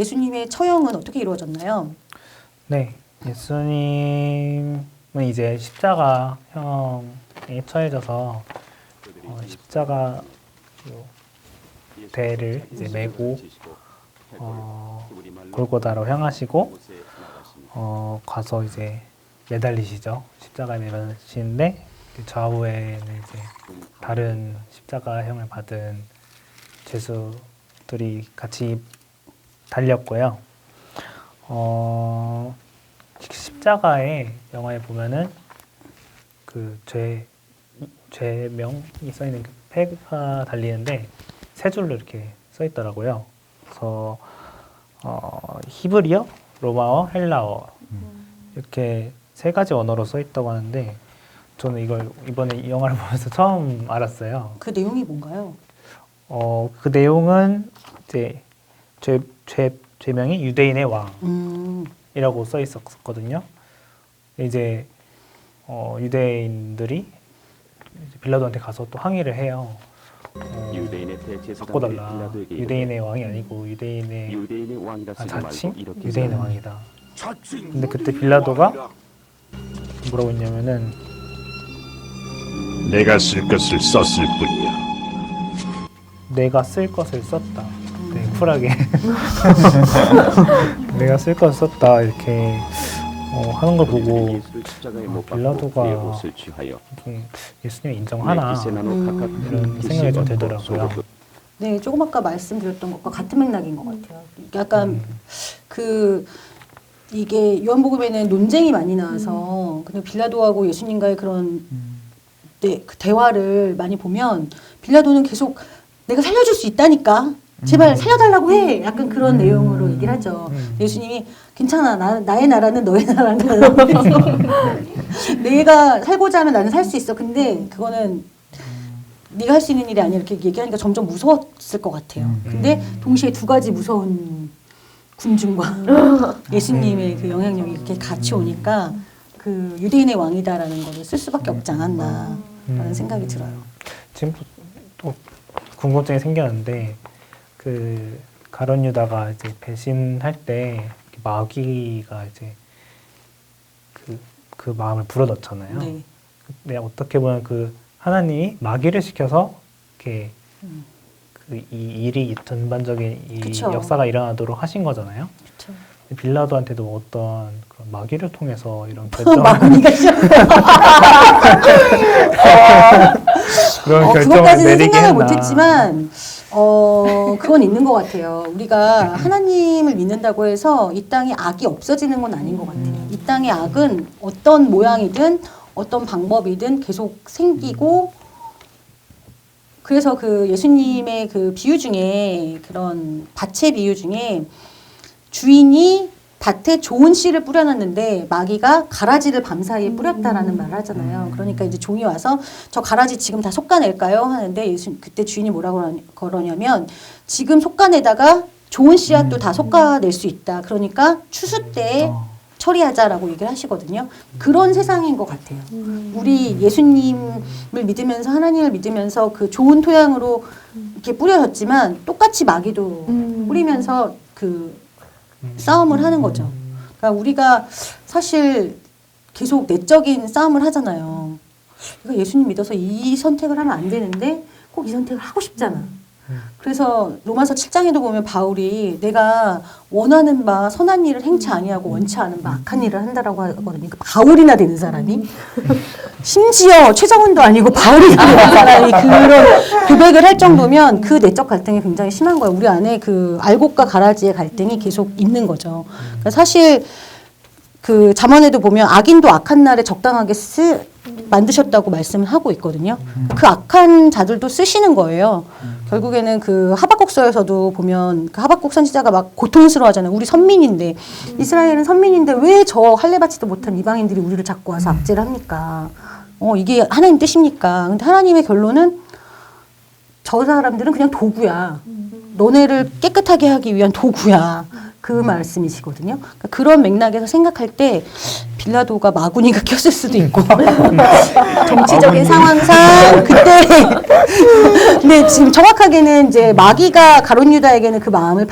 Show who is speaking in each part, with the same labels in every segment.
Speaker 1: 예수님의 처형은 어떻게 이루어졌나요?
Speaker 2: 네, 예수님은 이제 십자가형에 처해져서 십자가 대를 이제 메고 골고다로 향하시고 가서 이제 매달리시죠. 십자가에 매달리시는데 좌우에는 이제 다른 십자가형을 받은 죄수들이 같이 달렸고요. 십자가의 영화에 보면은 그 죄명이 써 있는 그 패가 달리는데 세 줄로 이렇게 써 있더라고요. 그래서 히브리어, 로마어, 헬라어 이렇게 세 가지 언어로 써 있다고 하는데 저는 이걸 이번에 이 영화를 보면서 처음 알았어요.
Speaker 1: 그 내용이 뭔가요?
Speaker 2: 그 내용은 이제 죄명이 유대인의 왕이라고 써 있었거든요. 이제 유대인들이 빌라도한테 가서 또 항의를 해요. 바꿔달라. 유대인의 왕이 아니고 유대인의 자칭 유대인의 왕이다. 근데 그때 빌라도가 뭐라고 했냐면은
Speaker 3: 내가 쓸 것을 썼을 뿐이야.
Speaker 2: 내가 쓸 것을 썼다. 네, 쿨하게 내가 쓸 것을 썼다 이렇게 하는 걸 보고 빌라도가 예수님 인정하나 이런 생각이 좀 들더라고요.
Speaker 1: 네, 조금 아까 말씀드렸던 것과 같은 맥락인 것 같아요. 약간 이게 요한복음에는 논쟁이 많이 나와서 그냥 빌라도하고 예수님과의 그런 그 대화를 많이 보면 빌라도는 계속 내가 살려줄 수 있다니까 제발 살려달라고 해. 약간 그런 내용으로 얘기를 하죠. 예수님이 괜찮아. 나의 나라는 너의 나라는 달라. 내가 살고자 하면 나는 살 수 있어. 근데 그거는 네가 할 수 있는 일이 아니야. 이렇게 얘기하니까 점점 무서웠을 것 같아요. 근데 동시에 두 가지 무서운 군중과 예수님의 그 영향력이 이렇게 같이 오니까 그 유대인의 왕이다라는 거를 쓸 수밖에 없지 않았나라는 생각이 들어요.
Speaker 2: 지금 또 궁금증이 생겼는데 그 가룟 유다가 이제 배신할 때 마귀가 이제 그 마음을 불어넣잖아요.
Speaker 1: 네.
Speaker 2: 근데 어떻게 보면 그 하나님이 마귀를 시켜서 이렇게 이 일이 전반적인 이
Speaker 1: 그쵸.
Speaker 2: 역사가 일어나도록 하신 거잖아요.
Speaker 1: 그렇죠.
Speaker 2: 빌라도한테도 어떤 그런 마귀를 통해서 이런 결정을
Speaker 1: 마귀가 시작.
Speaker 2: 그런 결정을
Speaker 1: 그것까지는
Speaker 2: 내리게
Speaker 1: 생각을
Speaker 2: 했나.
Speaker 1: 못했지만 그건 있는 것 같아요. 우리가 하나님을 믿는다고 해서 이 땅에 악이 없어지는 건 아닌 것 같아요. 이 땅의 악은 어떤 모양이든 어떤 방법이든 계속 생기고 그래서 그 예수님의 그 비유 중에 그런 밭의 비유 중에 주인이 밭에 좋은 씨를 뿌려놨는데 마귀가 가라지를 밤사이에 뿌렸다라는 말을 하잖아요. 그러니까 이제 종이 와서 저 가라지 지금 다 솎아낼까요? 하는데 그때 주인이 뭐라고 그러냐면 지금 솎아내다가 좋은 씨앗도 다 솎아낼 수 있다. 그러니까 추수 때 처리하자라고 얘기를 하시거든요. 그런 세상인 것 같아요. 우리 예수님을 믿으면서 하나님을 믿으면서 그 좋은 토양으로 이렇게 뿌려졌지만 똑같이 마귀도 뿌리면서 그 싸움을 하는 거죠. 그러니까 우리가 사실 계속 내적인 싸움을 하잖아요. 내가 예수님 믿어서 이 선택을 하면 안 되는데 꼭 이 선택을 하고 싶잖아. 그래서 로마서 7장에도 보면 바울이 내가 원하는 바 선한 일을 행치 아니하고 원치 않은 바 악한 일을 한다라고 하거든요. 그러니까 바울이나 되는 사람이 심지어 최정훈도 아니고 바울이나 되는 사람이 그런 고백을 할 정도면 그 내적 갈등이 굉장히 심한 거예요. 우리 안에 그 알곡과 가라지의 갈등이 계속 있는 거죠. 그러니까 사실 그 잠언에도 보면 악인도 악한 날에 적당하게 만드셨다고 말씀을 하고 있거든요. 그 악한 자들도 쓰시는 거예요. 결국에는 그 하박국서에서도 보면 그 하박국 선지자가 막 고통스러워하잖아요. 우리 선민인데 이스라엘은 선민인데 왜 저 할례받지도 못한 이방인들이 우리를 자꾸 와서 악질을 합니까? 이게 하나님 뜻입니까? 근데 하나님의 결론은 저 사람들은 그냥 도구야. 너네를 깨끗하게 하기 위한 도구야. 그 말씀이시거든요. 그러니까 그런 맥락에서 생각할 때 빌라도가 마구니가 꼈을 수도 있고 정치적인 상황상 그때 근데 지금 정확하게는 이제 마귀가 가룟 유다에게는 그 마음을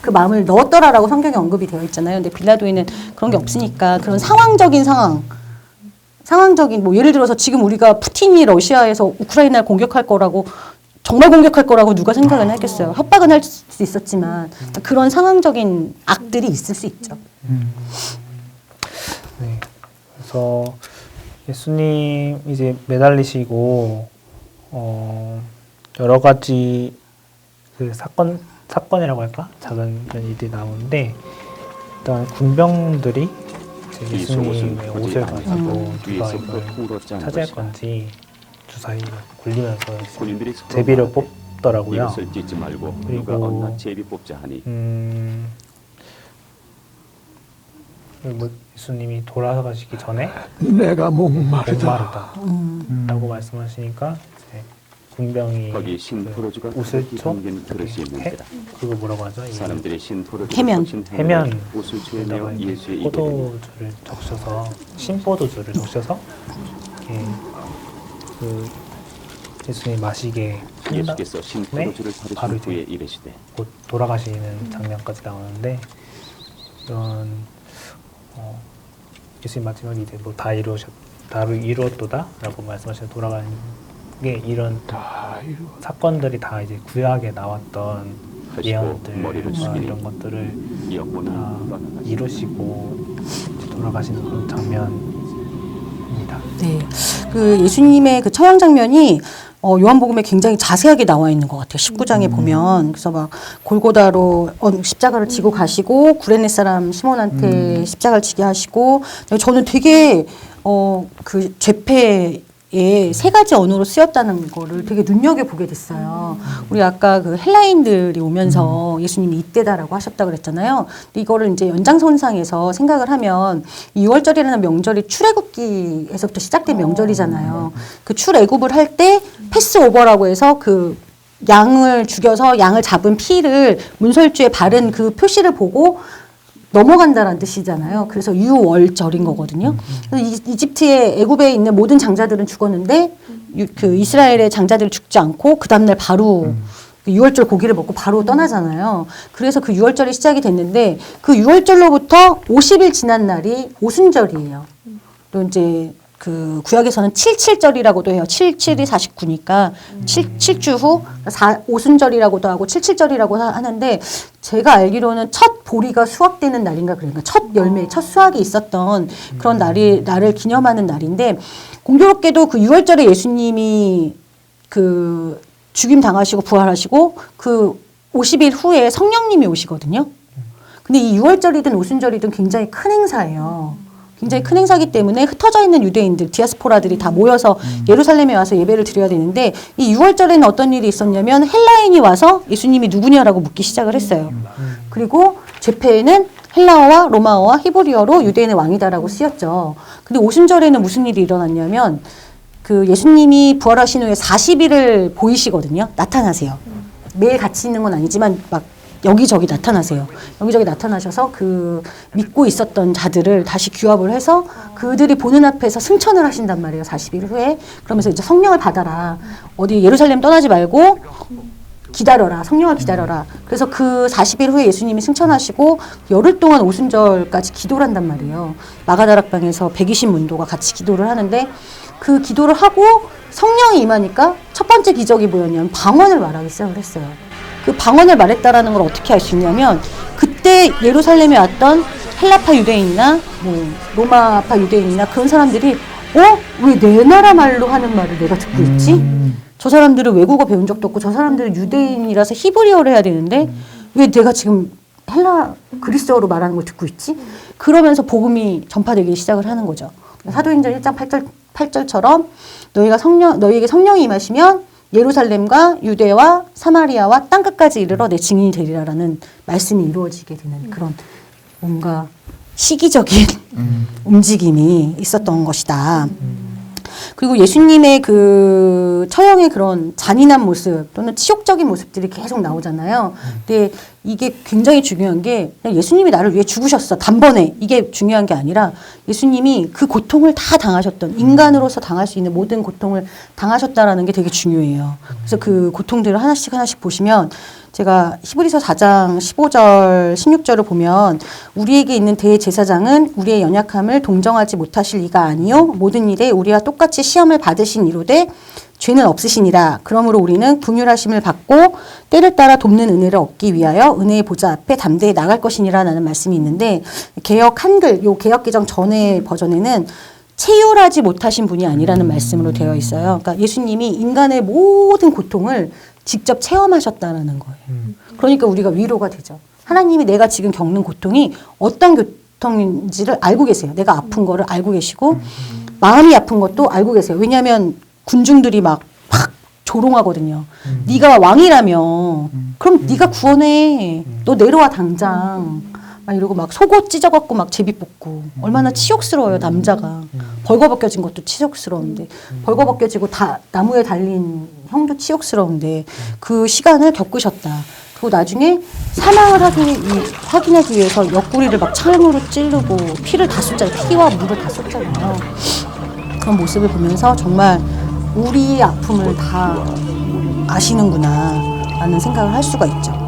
Speaker 1: 그 마음을 넣었더라라고 성경에 언급이 되어 있잖아요. 근데 빌라도에는 그런 게 없으니까 그런 상황적인 뭐 예를 들어서 지금 우리가 푸틴이 러시아에서 우크라이나를 공격할 거라고 정말 공격할 거라고 누가 생각은 하겠어요. 협박은 할 수 있었지만 그런 상황적인 악들이 있을 수 있죠.
Speaker 2: 네. 그래서 예수님 이제 매달리시고 여러 가지 그 사건이라고 할까? 작은 그런 일들이 나오는데 일단 군병들이 이제 예수님의 옷을 가지고 누가 이걸 차지할 건지 주사위를 굴리면서 제비를 뽑더라고요.
Speaker 4: 이것을 찢지 말고 누가
Speaker 2: 그리고
Speaker 4: 얻나 제비 뽑자 하니
Speaker 2: 뭐 예수님이 돌아가시기 전에
Speaker 5: 내가 목마르다.
Speaker 2: 라고 말씀하시니까 이제 군병이
Speaker 4: 거기 신포로주가
Speaker 2: 옷을
Speaker 4: 가득히
Speaker 2: 쳐
Speaker 4: 담긴 그릇이 있는데다.
Speaker 2: 그거 뭐라고 하죠?
Speaker 4: 사람들이 신포로주
Speaker 1: 해면.
Speaker 2: 해면
Speaker 4: 옷을
Speaker 2: 에다가
Speaker 4: 취해내어
Speaker 2: 이제
Speaker 4: 예수의 입에
Speaker 2: 포도주를 적셔서 신포도주를 적셔서 이렇게 그 예수님 마시게 한
Speaker 4: 예수께서 신포도주를
Speaker 2: 바로
Speaker 4: 받으신
Speaker 2: 이제
Speaker 4: 후에 이르시되
Speaker 2: 곧 돌아가시는 장면까지 나오는데 이런 예수님 마지막에 이제 뭐 다 이루었도다라고 말씀하시는 돌아가는 게 이런 사건들이 다 이제 구약에 나왔던
Speaker 4: 하시고
Speaker 2: 예언들
Speaker 4: 머리를 숙이니
Speaker 2: 이런 것들을
Speaker 4: 영혼이
Speaker 2: 다
Speaker 4: 떠나가시니
Speaker 2: 이루시고 이제 돌아가시는 그런 장면입니다.
Speaker 1: 네, 그 예수님의 그 처형 장면이 요한복음에 굉장히 자세하게 나와 있는 것 같아요. 19장에 보면. 그래서 막 골고다로 십자가를 지고 가시고 구레네 사람 시몬한테 십자가를 지게 하시고 저는 되게 그 죄패에 세 가지 언어로 쓰였다는 거를 되게 눈여겨보게 됐어요. 우리 아까 그 헬라인들이 오면서 예수님이 이때다라고 하셨다고 그랬잖아요. 근데 이거를 이제 연장선상에서 생각을 하면 이 6월절이라는 명절이 출애굽기에서부터 시작된 명절이잖아요. 그 출애굽을 할 때 패스오버라고 해서 그 양을 죽여서 양을 잡은 피를 문설주에 바른 그 표시를 보고 넘어간다라는 뜻이잖아요. 그래서 유월절인 거거든요. 그래서 이집트의 애굽에 있는 모든 장자들은 죽었는데 그 이스라엘의 장자들이 죽지 않고 그 다음날 바로 그 유월절 고기를 먹고 바로 떠나잖아요. 그래서 그 유월절이 시작이 됐는데 그 유월절로부터 50일 지난 날이 오순절이에요. 또 이제 그 구약에서는 77절이라고도 해요. 77이 49니까 7주 후 오순절이라고도 하고 77절이라고 하는데 제가 알기로는 첫 보리가 수확되는 날인가 그러니까 첫 열매, 첫 수확이 있었던 그런 날을 기념하는 날인데 공교롭게도 그 6월절에 예수님이 그 죽임 당하시고 부활하시고 그 50일 후에 성령님이 오시거든요. 근데 이 6월절이든 오순절이든 굉장히 큰 행사예요. 굉장히 큰 행사기 때문에 흩어져 있는 유대인들, 디아스포라들이 다 모여서 예루살렘에 와서 예배를 드려야 되는데 이 6월절에는 어떤 일이 있었냐면 헬라인이 와서 예수님이 누구냐라고 묻기 시작을 했어요. 그리고 죄패에는 헬라어와 로마어와 히브리어로 유대인의 왕이다라고 쓰였죠. 근데 오순절에는 무슨 일이 일어났냐면 그 예수님이 부활하신 후에 40일을 보이시거든요. 나타나세요. 매일 같이 있는 건 아니지만 막 여기저기 나타나세요. 여기저기 나타나셔서 그 믿고 있었던 자들을 다시 규합을 해서 그들이 보는 앞에서 승천을 하신단 말이에요. 40일 후에. 그러면서 이제 성령을 받아라. 어디 예루살렘 떠나지 말고 기다려라. 성령을 기다려라. 그래서 그 40일 후에 예수님이 승천하시고 열흘 동안 오순절까지 기도를 한단 말이에요. 마가다락방에서 120문도가 같이 기도를 하는데 그 기도를 하고 성령이 임하니까 첫 번째 기적이 뭐였냐면 방언을 말하기 시작을 했어요. 그 방언을 말했다라는 걸 어떻게 알 수 있냐면 그때 예루살렘에 왔던 헬라파 유대인이나 뭐 로마파 유대인이나 그런 사람들이 왜 내 나라 말로 하는 말을 내가 듣고 있지? 저 사람들은 외국어 배운 적도 없고 저 사람들은 유대인이라서 히브리어를 해야 되는데 왜 내가 지금 그리스어로 말하는 걸 듣고 있지? 그러면서 복음이 전파되기 시작을 하는 거죠. 사도행전 1장 8절처럼 너희에게 성령이 임하시면 예루살렘과 유대와 사마리아와 땅끝까지 이르러 내 증인이 되리라라는 말씀이 이루어지게 되는 그런 뭔가 시기적인 움직임이 있었던 것이다. 그리고 예수님의 그 처형의 그런 잔인한 모습 또는 치욕적인 모습들이 계속 나오잖아요. 근데 이게 굉장히 중요한 게 그냥 예수님이 나를 위해 죽으셨어. 단번에. 이게 중요한 게 아니라 예수님이 그 고통을 다 당하셨던 인간으로서 당할 수 있는 모든 고통을 당하셨다라는 게 되게 중요해요. 그래서 그 고통들을 하나씩 하나씩 보시면 제가 히브리서 4장 15절 16절을 보면 우리에게 있는 대제사장은 우리의 연약함을 동정하지 못하실 이가 아니요 모든 일에 우리와 똑같이 시험을 받으신 이로되 죄는 없으시니라. 그러므로 우리는 긍휼하심을 받고 때를 따라 돕는 은혜를 얻기 위하여 은혜의 보좌 앞에 담대히 나갈 것이니라라는 말씀이 있는데 개역 한글 요 개역 개정 전의 버전에는 체휼하지 못하신 분이 아니라는 말씀으로 되어 있어요. 그러니까 예수님이 인간의 모든 고통을 직접 체험하셨다는 거예요. 그러니까 우리가 위로가 되죠. 하나님이 내가 지금 겪는 고통이 어떤 고통인지를 알고 계세요. 내가 아픈 거를 알고 계시고 마음이 아픈 것도 알고 계세요. 왜냐하면 군중들이 막 조롱하거든요. 네가 왕이라며 그럼 네가 구원해. 너 내려와 당장. 막 이러고 막 속옷 찢어갖고 막 제비 뽑고 얼마나 치욕스러워요 남자가. 벌거벗겨진 것도 치욕스러운데 벌거벗겨지고 다 나무에 달린 형도 치욕스러운데 그 시간을 겪으셨다. 그리고 나중에 사망을 확인하기 위해서 옆구리를 막 창으로 찌르고 피를 다 쏟잖아요. 피와 물을 다 쏟잖아요. 그런 모습을 보면서 정말 우리의 아픔을 다 아시는구나 라는 생각을 할 수가 있죠.